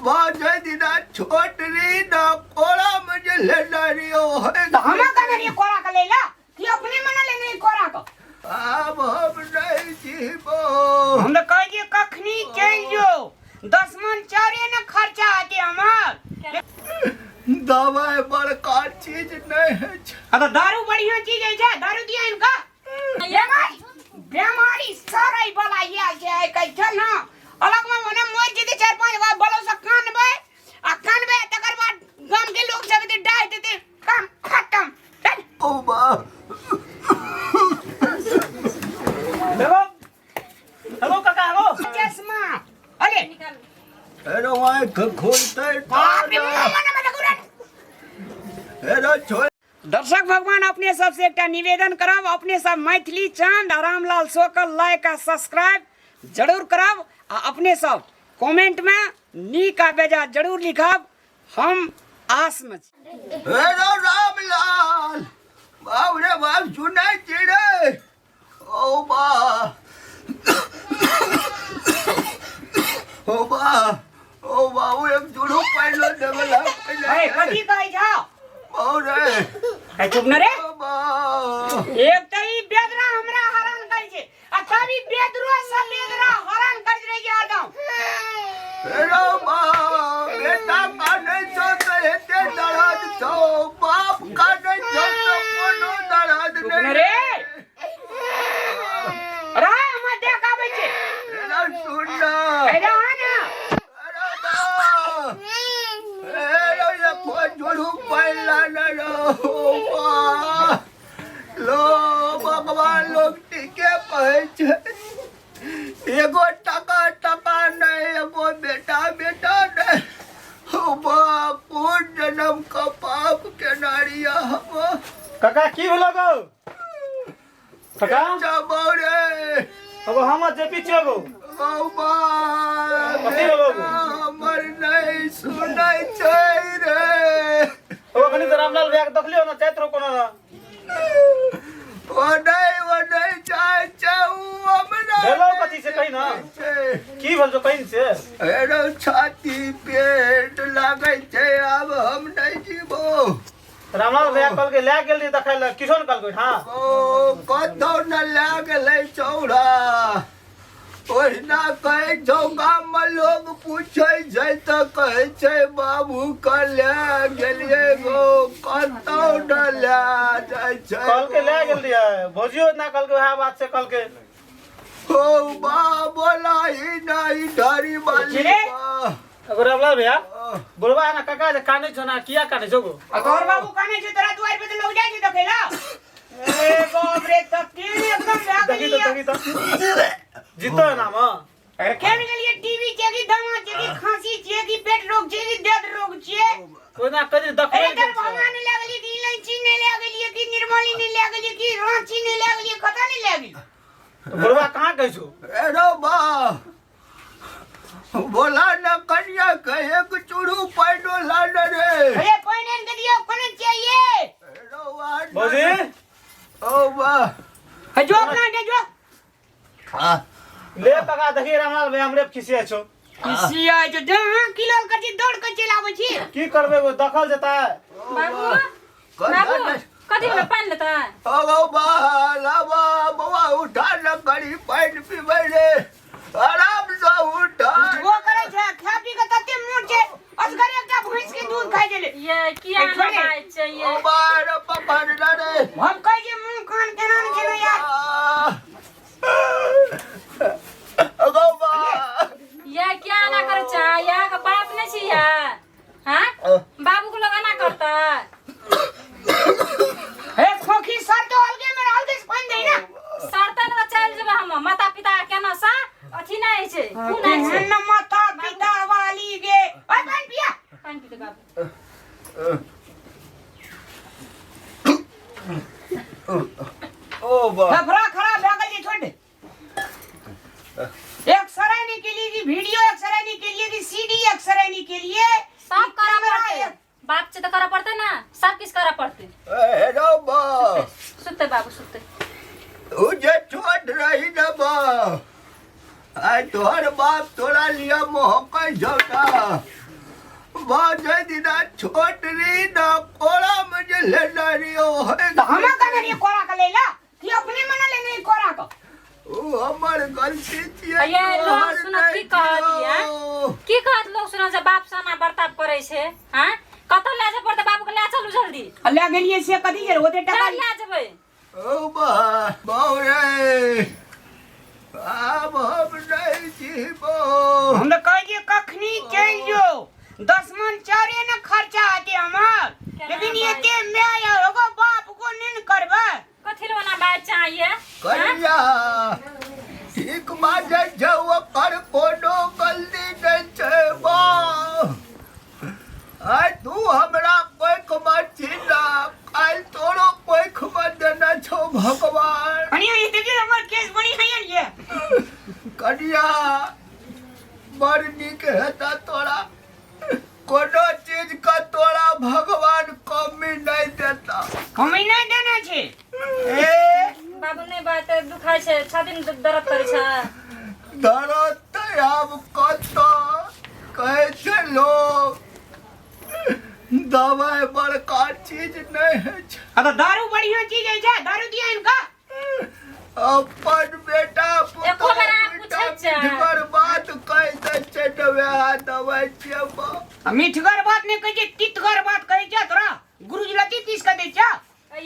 बाजे दिना छोटरी ना कोड़ा मुझे लेना रही हो तो हम का नहीं कोरा का ले ला कि अपने मन ले नहीं कोरा को अब हम नहीं जीवो हम तो कह दिए कखनी चल जो 10 मन चारे न खर्चा आते हमार दवाई बड़का चीज नहीं है अब दारू बढ़िया चीज है दारू दिया इनका ये बीमारी सारा ही बला ये है कैसे ना अलग में मने मोर जी 4-5 बार बोलो से कानबे तकर बाद गांव के लोग सब डाल देते काम खत्म चल ओ बा हेलो काका हेलो चश्मा अरे अरे वहाँ खोलते बाप रे मन अरे छोड़ दर्शक भगवान अपने सबसे एक निवेदन करब अपने सब मैथिली चंद रामलाल शो का लाइक आ सब्सक्राइब जरूर करब आ अपने सब कमेंट में नीक आ बेजा जरूर लिखब हम आस में अरे रामलाल बाप रे बाप सुनाई चिड़े ओ बा ओ बा ओ बा वो एक जुड़ू पहलो डबल ए कथी कहै छौ रे ए चुप न रे ओ बा एक त ई बेदरा हमरा हरान करै छै आ तभी बेदरो से बेदरा हरान कर रही है एकदम अरे बा बेटा का नहीं छो तो हेते दराज छो बाप का नहीं छो तो कोनो दराज चुप नहीं न रे अरे हम देखाबै छै अरे सुन ना ए रहा ना अरे बा अरे ये फोन जोड़ू पहला ना लो बा लो भगवान लोग टीके पहुंच एगो टका नहीं एगो बेटा नहीं हो बा कौन जन्म का पाप के नारिया हम काका की होलो गो काका जबरे अब हम जे पीछे गो ओ बा कथी होलो गो हमर नहीं सुनै छै रे ओ कनी तो रामलाल भैया के देखलियो ना चैत्र कोनो ना ओ नहीं जाय चाहू हमरा हेलो कथी से कही ना की भेल जो कहीं से अरे छाती पेट लागै छै अब हम नहीं जीवो रामलाल भैया कल के ले गेल री देखै ल किशन कल को हां ओ कतौ न लागलै चौड़ा ओहिना कहै छौ गाम में लोग पूछै छै त कहै छै बाबू कल ले गेलिए गो कतौ न ले जाइ छै कल के ले गेल री भोजियो ना कल के वह बात से कल के ओ बा बोला ही नहीं डरी वाली रे? बा अगर रामलाल भैया बोलबा ना काका जे काने छो ना किया काने छो गो तोहर बाबू काने छै तोरा दुआर पे तो लोग जाय छै देखेला ए बाप रे तब एकदम देखी तो जीतो है नाम अरे केन गेलिए टीवी चेकी दमा चेकी खांसी चेकी पेट रोग चेकी दर्द रोग छे कोई ना कदी देखै अरे तर भगवान ने लागली कि इलायची ने लागली कि निर्मली ने लागली कि रांची ने लागली कथा ने लागली बोलबा कहां गई छो एरो बा बोला न कन्या कहे कि चूड़ू पैडो लाड रे अरे पैनन के दियो कोने चाहिए एरो वाड भौजी ओ बा जो अपना दे जो हां ले काका देखी रामलाल भैया हमरे खिसिया छो किसी आ जो जहां किलो कची दौड़ के चलावे छी की करबे वो दखल जता है बाबू बाबू कथी में पानी लेता है ओ बा लावा बवा उठा न करी पैन पीबै रे आराम से उठा वो करे छै खा पी के तते मोट छै असगर एकटा भैंस के दूध खाइ गेले ये किया ना खाए चाहिए ओ बा रे पकड़ ना रे हम कह जे मुंह कान केना न छै यार ओ बा ये क्या ना करे चाहिए या का बाप नहीं छी या हां बाबू को लगा ना करता हे खोखी सर तो अलगे में रहल देस पानी दे ना सरता ना चल जब हम माता पिता के ना सा अथी नहीं छे खून नहीं छे न माता पिता वाली गे ओए पानी पिया पानी पी दे बाबू ओ बा लफड़ा खराब हो गई छोड़ दे एक सराहनी के लिए की वीडियो एक सराहनी के लिए की सीडी एक सराहनी के लिए सब करा पड़ते बाप से तो करा पड़ते ना सब किस करा पड़ते हेलो बा सुते बाबू सुते तुझे छोड़ रही न बा आई तोहर बाप तोरा लिया मोह कई झोटा भाजे दिना छोटरी ना कोड़ा मुझे लेना नहीं हो तो हम का नहीं कोरा का लेला कि अपने मना ले नहीं कोरा को ओ हमर गलती छियै ये लोग सुनत की कहत की कहत लोग सुनत जे बाप साना बर्ताव करे छे हां कत ले जा पड़ते बाबू के ले चलू जल्दी ले गेलिए से कदी जे होते टका ले जेबै ओ बाउरे अब हम नहीं जीबो हम कह जे कखनी चल जो 10 मन चारे न खर्चा आते हमार लेकिन ये के मैं आया होगो बाप को निन करबे कथि वाला बात चाहिए करिया ठीक बाजे जाओ कर कोनो गलती नहीं छै बा आय तू हमरा कोई कमा चिना काल तोरो कोई खबर देना छो भगवान कनिया ये देखिए हमर केस बनी है ये कनिया बड़ नीक हेता तोरा कोनो चीज का तोरा भगवान कमी नहीं देता कमी नहीं देना छे ए बाबू ने बात दुखाय छे छदिन दर्द करे छे दर्द तो आब कत कहै छै लोग दवाई बड़का चीज नहीं है छै अब दारू बढ़िया चीज है दारू दिया इनका अपन बेटा एको बेर आप पूछै छै पुत्र बात कह दे छै त वह दवाई छेबा मीठगर बात नहीं कहे तितगर बात कहे छ तोरा गुरुजी लती 30 का दे छ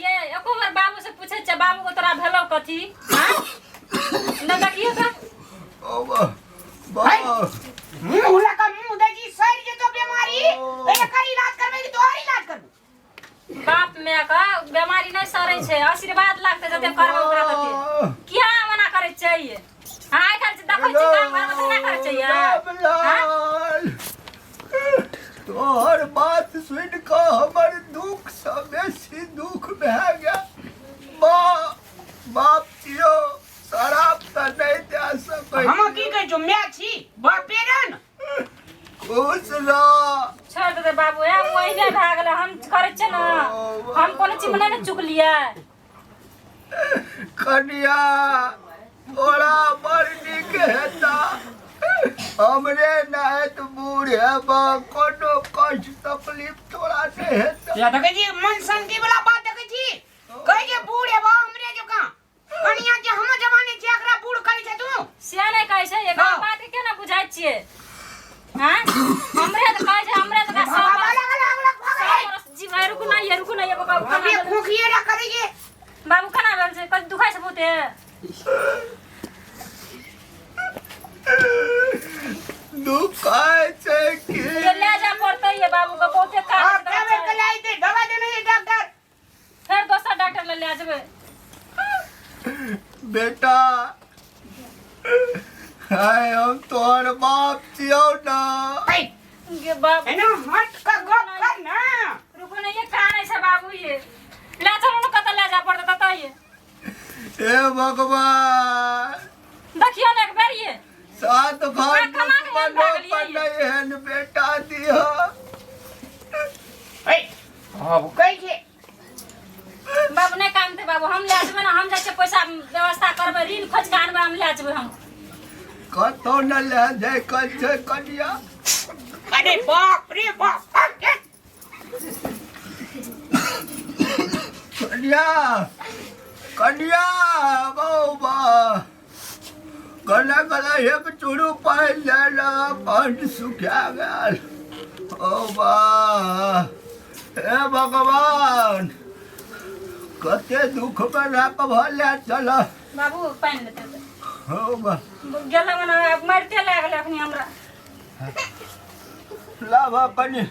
ये एको बार बाबू से पूछै छै बाबू को तोरा भेलो कथि हां न देखियो त ओ बा मुंह लगा मुंह देजी सर जे तो बीमारी एकर इलाज करबे कि तोहर इलाज करबे बाप में का बीमारी नहीं सरै छै आशीर्वाद लागते जते करबो ओकरा तते किया मना करे चाहिए हां आइ काल देखै छी काम घर में ना करे चाहिए तोहर बात सुन के हमर दुख से बेसी दुख भए गया बाप छियो शराब त नहीं दे सकै हम की कह जो मैं छी बापे रन खुश रह छोड़ दे बाबू ए वही जे भाग गेल हम करे छ ना हम कोनो चीज में नहीं चुकलिए कनिया थोड़ा बड़ नीक हेता हमरे नायत बूढ़े बा कोनो कष्ट तकलीफ थोड़ा नहीं हेता या देखे जी मन शांति वाला बात देखे छी कह जे बूढ़े बा हमरे जो का कनिया जे हम जमाने जे एकरा बूढ़ करे छ तू सिया नहीं कहै छै एक बात के ना बुझाइ छियै हां हमरे त कहै छै हमरे त सब अलग जी भाई रुकु ना ये बाबू अबे खोखिए ना करेगे बाबू खाना भेल छै कल दुखाइ छै बहुते दुखाय छै कि ये ले जा पड़तै ये बाबू का बहुते आप काज क्या कर लाई दे दवा देने ये डॉक्टर फिर दोसर डॉक्टर ले जेबै बेटा हाय हम तोहर बाप छियौ ना ये बाबू है ना हट का गप कर ना रुकु ना ये काने छै बाबू ये ले चलो ना कत ले जा पड़तै त ये हे भगवान देखियो ना एक बार ये सात घर कमा के हम भाग लिए ये। एहन बेटा दिया ए अब कैसे बाबू नहीं काम थे बाबू हम ले जेबै ना हम जाके पैसा व्यवस्था करबै ऋण खोज के आनबै हम ले जेबै हम कतौ न ले जाय कल छै कनिया अरे बाप रे बाप कनिया कनिया बौबा गला गला एक चूरू पाय लेला कंठ सुखा गेल ओ बा हे भगवान कते दुख में राख भले चल बाबू पानी लेते हो बा गेला मने मरते लागल अखनी हमरा लावा कनी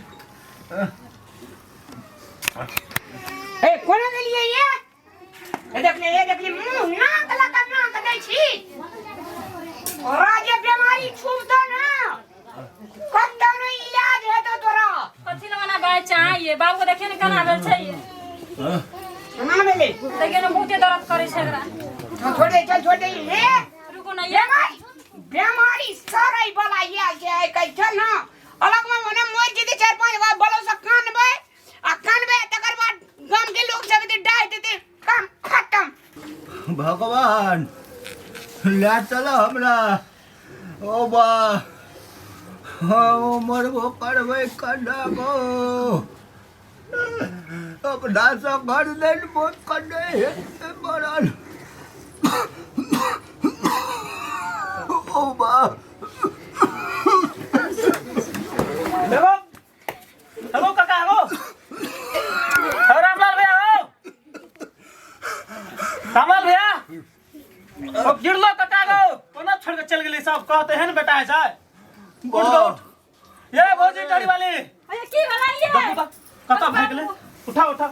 ए कोना गेलिए ये देख ले मुंह नाक लगा नाक दै छी राजे बीमारी छूबतो ना कत्तो न इलाज हेतो तोरा कथि ल मना बाय चाहिए बाबू को देखिए न केना भेल छै ये ना भेले देखिए न बहुते दर्द करे छै एकरा चल छोटे ले रुको ना ये बीमारी सारै वाला ये छै कह चल ना अलग में मने मोर जेते 4-5 बार बोलो से कानबे आ कानबे तकर बाद गांव के लोग सब ते डाह देते काम खत्म भगवान ले चल हमरा ओ बा हाँ मरबो करबै कन्ना गो अपना सँ घर नहीं मोट कन्ने हेतै मरल ओ बा देखो हेलो काका हेलो रामलाल भैया हो रामलाल भैया अब गिरलो काका गो कोना छोड़ के चल गेली सब कहते हैं बेटा है उठ गो उठ ये भौजी टड़ी वाली अरे की भला ये कता भाग गेले उठा उठा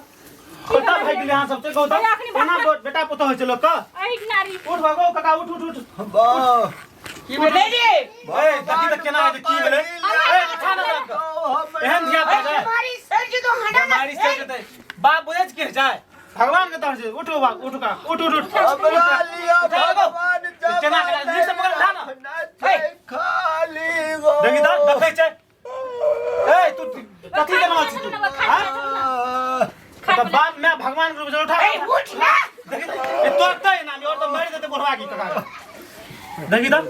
कता भाग गेले हां सब से कहू तो कोना बेटा पुतो होय चलो का आई नारी उठ भागो काका उठ उठ उठ बा की भेलै रे ए देखी त केना है की भेले ए उठा ना जाके एहन धिया पड़ जाए हमारी सर जी तो हटा ना हमारी से कहते बाप बुझे के जाए भगवान के तरफ से उठो बाप उठ का उठ उठ उठ हमरा लिया भगवान केना केना नी से पकड़ उठा ना खाली गो देखी त देखै छै ए तू कथि के नाम छी तू हां तो बाप मैं भगवान के रूप से उठा ए उठ ना ये तोड़ता है ना और तो मार देते बुढ़वा की काका देखी त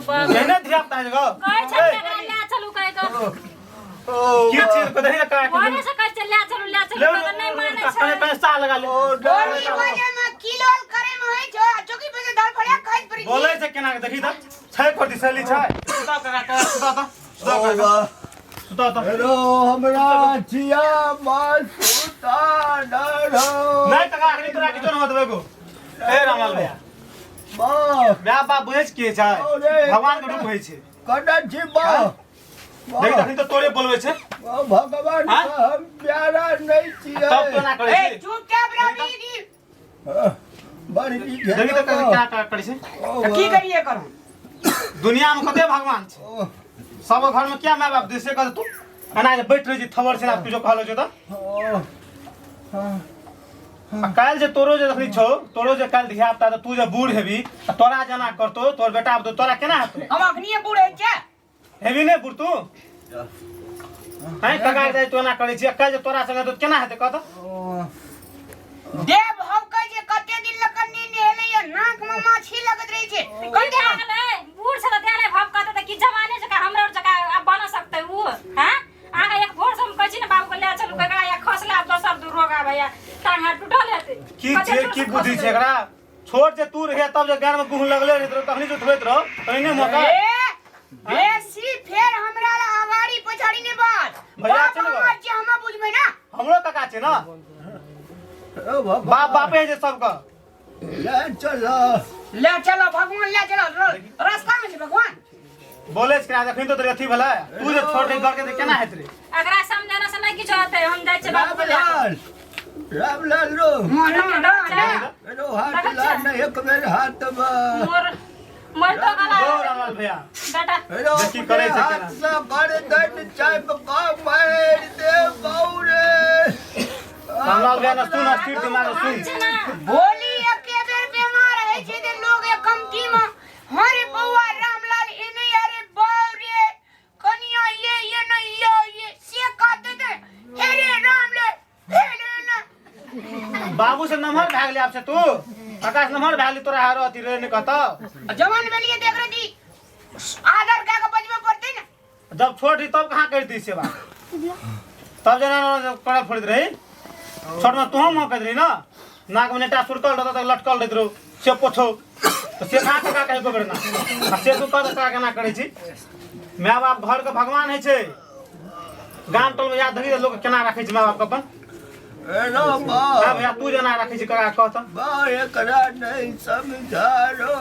कहने धिया पता है गो कहे छै एकरा ले चलू कहे को की चीज को देखी का ओने से कहे ले चलू तो नहीं माने छै पैसा लगा ले गोली वजह में किलोल करे में होय छ चौकी पे से धर पड़या खाइत पड़ी बोले छै केना के देखी त छै करती सैली छै सुता काका सुता त सुता त हेलो हमरा छिया मासुता डरो नहीं काका अखनी तोरा किछो न होतबे गो ए रामलाल भैया बा ब्याह बाप बुझे के छै भगवान के रूप होय छै कदन छी बा देखी तखनी तो तोरे बोलबे छै भगवान हाँ? का हम प्यारा नहीं छियै तब तो ना करे ए छै चुपचाप रह दी बड़ी नीक देखी त क्या क्या करे छै तो की करिए करू दुनिया में कते भगवान छै सब घर में क्या माय बाप देसे कर तू अना जे बैठ रही थवर से आप कुछो कहलो छ त काल जे तोरो जे देखनी छौ तोरो जे काल धिया पता त तू जे बूढ़ हेबी तोरा जना करतो तोर बेटा अब तोरा केना हेतै हम अखनिए बूढ़े छ हेबी ने बूढ़ तू हैं कगा जाय तो ना करे छी काल जे तोरा संगे तो केना हेतै कहत देव हम कह जे कते दिन लकनी नेले या नाक में माछी लगत रही छे कंटे आगले बूढ़ से देले भाव कहते त की जमाने जका हमरा और जका अब बन सकते उ हैं आगे एक भोर से हम कहै छी ने बाबू को ले चलू ककरा या खसला दोसर दू रोग आबे या टांग हाथ टूटल हेतै की छे की बुद्धि छे एकरा छोट जे तू रहे तब जे गान में गुह लगले रहे तखनी जो उठबैत रहो तने मौका बेसी फेर हमरा ला अगाड़ी पछाड़ी ने बात भैया बाप चलो। हमर जे हम बुझबे ना हमरो काका छे ना बाप बापे जे सबका ले चलो ले चलो भगवान ले चलो रास्ता में छे भगवान बोले छे देखिन तो तेरे अथी भला तू जे छोड़ दे करके केना हेत रे अगरा समझाना से नहीं किछो होतै हम जाय छै बाबू को ले रामलाल रो मन रो हाथ लाना एक बेर हाथ में मोर मोर तो गला गो रामलाल भैया बेटा रो देखी करे छे हाथ से कर दन चाय पका मार दे बौरे रामलाल भैया न सुन स्थिर दिमाग सुन छै ना बोली एके बेर बीमार है छे दे लोग एक कमटी में हरे बौआ रामलाल ए नहीं अरे बौरे कनिया ये नहीं ये से कहते थे अरे रामलाल हे ना बाबू से नंबर भाग ले आपसे तू आकाश नंबर भाग ले तोरा हारो अति रे ने कहता जवान बेलिए देख रही थी आदर का बजबे पड़ते ना जब छोड़ दी तब कहां कर दी सेवा तब जना कड़ा फोड़ रही छोड़ में तू हम कहत रही ना नाक में नेटा सुरकल रहता तक लटकल रहत रहो से पोछो तो से खा के का कहे को बेरना आ से तू कद का केना करे छी माय बाप घर के भगवान है छे गाम टोल में याद धरी लोग केना राखे छी माय बाप के अपन रो बा हां भैया तू जना राखे छी का कहत बा एकरा नहीं समझारो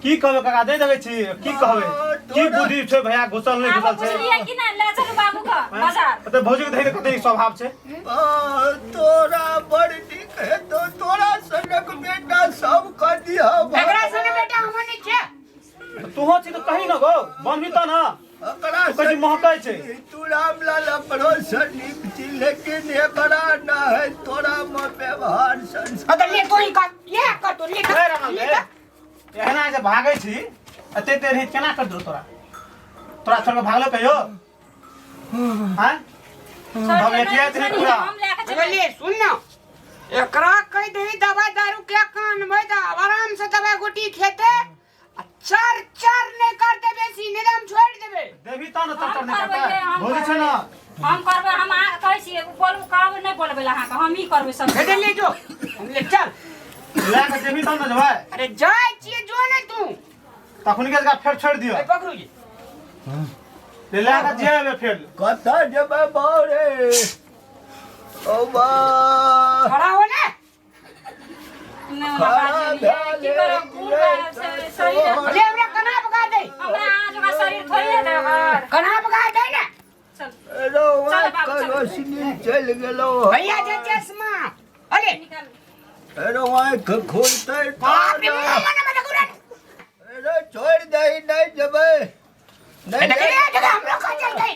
की कहबे काका दे देबे छी की कहबे की बुद्धि छै भैया घुसल नहीं आब घुसल बुझलिए छै कि ना ले चलू बाबू को बाजार तो भौजी के धैर्य कते स्वभाव छै तोरा बड़ ठीक है तो तोरा सनक बेटा सब कर दिया एकरा संग बेटा हमर नहीं छे तू हो छी तो कहीं न गो बन भी तो ना एकरा तू कहीं महकै छै तू रामलाल अपनो सनिक छी लेकिन एकरा ना है तोरा में व्यवहार संस्कार अगर ले कोई का ले कर तो ले ए रामलाल ए एहना जे भागै छी एते देर हित केना कर दो तोरा तोरा छोड़ के भागलो कहियो हैं भगे किया तेरी पूरा हम लेके अगर चले ले सुन ना एकरा कह दे दवा दारू के कान में दा आराम से दवा गोटी खेते चर चर नहीं कर देबे सीने हम छोड़ देबे देवी तो न हम तटर नहीं करबै करता हम बोली छ ना हम करबै हम आ कहै छी बोलू कहब नहीं बोलबे ला हां हम ही करबै सब भेज ले जो हम ले चल ले के देवी तो न जबै अरे जाय छिए जो नहीं तू तखन के फेर छोड़ दियो ए पकड़ू जी ले के जेबे फेर कता जबे बारे ओ बा खड़ा हो ना नहीं ना बाजी की करो पूरा शरीर ले हमरा कना पका दे हमरा आज का शरीर थोड़ी है देवर कना पका दे ना चल रो चल बाबू, चल। रोशनी चल गेलो भैया जे चश्मा अरे निकाल रो आँख खोलते बाप रे मने मत गुरन रो छोड़ दे नहीं जबे नहीं देखिए जगह हम लोग का चल गए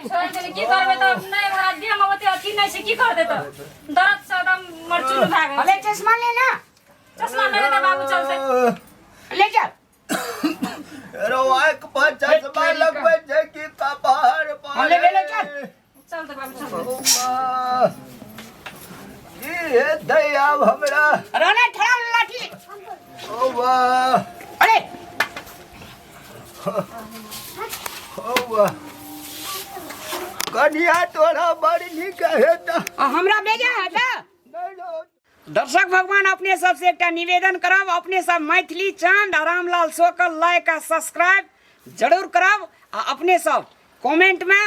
छोड़ दे की करबे तो नहीं हमरा देह में ओते अथी नहीं से की कर दे तो दर्द से एकदम मरचुन भागे अबे चश्मा लेना चश्मा ले ले बाबू चल से ले चल रो आँख पर चश्मा लगवे जे की कपार पर ले ले चल चल दे बाबू चल ये दया हमरा रोने ठड़ा लाठी ओ वाह अरे ओ वाह कन्या तोरा बड़ी निक है त हमरा भेजा है ना दर्शक भगवान अपने सबसे एक निवेदन करब अपने सब मैथिली चंद रामलाल सोकल लाइक आ सब्सक्राइब जरूर करब आ अपने सब कमेंट में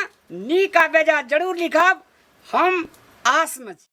नीक आ बेजा जरूर लिखब हम आस में छी।